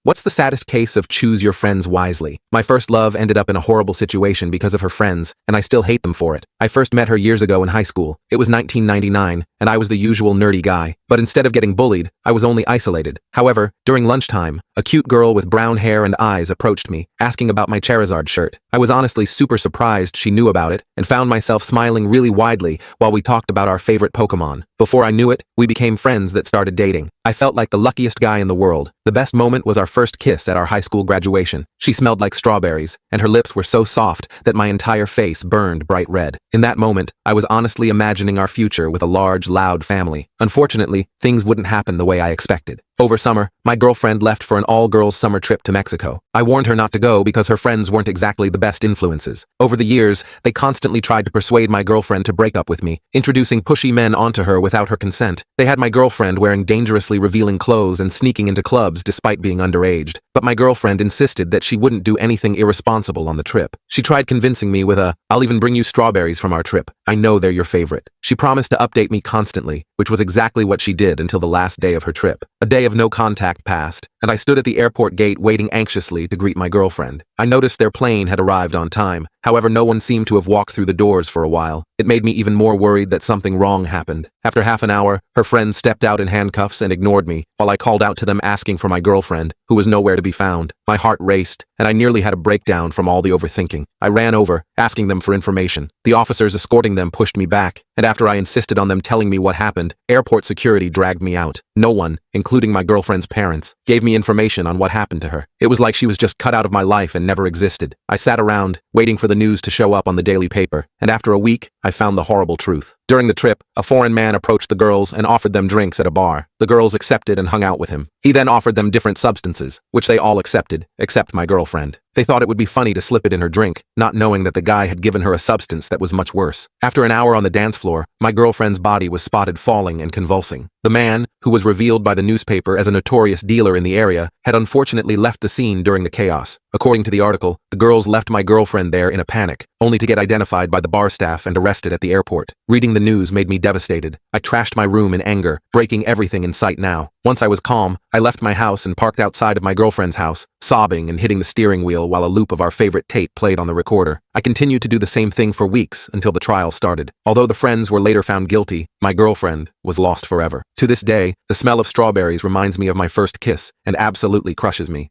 What's the saddest case of choose your friends wisely? My first love ended up in a horrible situation because of her friends, and I still hate them for it. I first met her years ago in high school. It was 1999, and I was the usual nerdy guy. But instead of getting bullied, I was only isolated. However, during lunchtime, a cute girl with brown hair and eyes approached me, asking about my Charizard shirt. I was honestly super surprised she knew about it, and found myself smiling really widely while we talked about our favorite Pokemon. Before I knew it, we became friends that started dating. I felt like the luckiest guy in the world. The best moment was our first kiss at our high school graduation. She smelled like strawberries, and her lips were so soft that my entire face burned bright red. In that moment, I was honestly imagining our future with a large, loud family. Unfortunately, things wouldn't happen the way I expected. Over summer, my girlfriend left for an all-girls summer trip to Mexico. I warned her not to go because her friends weren't exactly the best influences. Over the years, they constantly tried to persuade my girlfriend to break up with me, introducing pushy men onto her without her consent. They had my girlfriend wearing dangerously revealing clothes and sneaking into clubs despite being underaged. But my girlfriend insisted that she wouldn't do anything irresponsible on the trip. She tried convincing me with "I'll even bring you strawberries from our trip. I know they're your favorite." She promised to update me constantly, which was exactly what she did until the last day of her trip. A day of no contact passed, and I stood at the airport gate waiting anxiously to greet my girlfriend. I noticed their plane had arrived on time. However, no one seemed to have walked through the doors for a while. It made me even more worried that something wrong happened. After half an hour, her friends stepped out in handcuffs and ignored me, while I called out to them asking for my girlfriend, who was nowhere to be found. My heart raced, and I nearly had a breakdown from all the overthinking. I ran over, asking them for information. The officers escorting them pushed me back, and after I insisted on them telling me what happened, airport security dragged me out. No one, including my girlfriend's parents, gave me information on what happened to her. It was like she was just cut out of my life and never existed. I sat around, waiting for the news to show up on the daily paper, and after a week, I found the horrible truth. During the trip, a foreign man approached the girls and offered them drinks at a bar. The girls accepted and hung out with him. He then offered them different substances, which they all accepted, except my girlfriend. They thought it would be funny to slip it in her drink, not knowing that the guy had given her a substance that was much worse. After an hour on the dance floor, my girlfriend's body was spotted falling and convulsing. The man, who was revealed by the newspaper as a notorious dealer in the area, had unfortunately left the scene during the chaos. According to the article, the girls left my girlfriend there in a panic, only to get identified by the bar staff and arrested at the airport. Reading the news made me devastated. I trashed my room in anger, breaking everything in sight now. Once I was calm, I left my house and parked outside of my girlfriend's house, sobbing and hitting the steering wheel while a loop of our favorite tape played on the recorder. I continued to do the same thing for weeks until the trial started. Although the friends were later found guilty, my girlfriend was lost forever. To this day, the smell of strawberries reminds me of my first kiss and absolutely crushes me.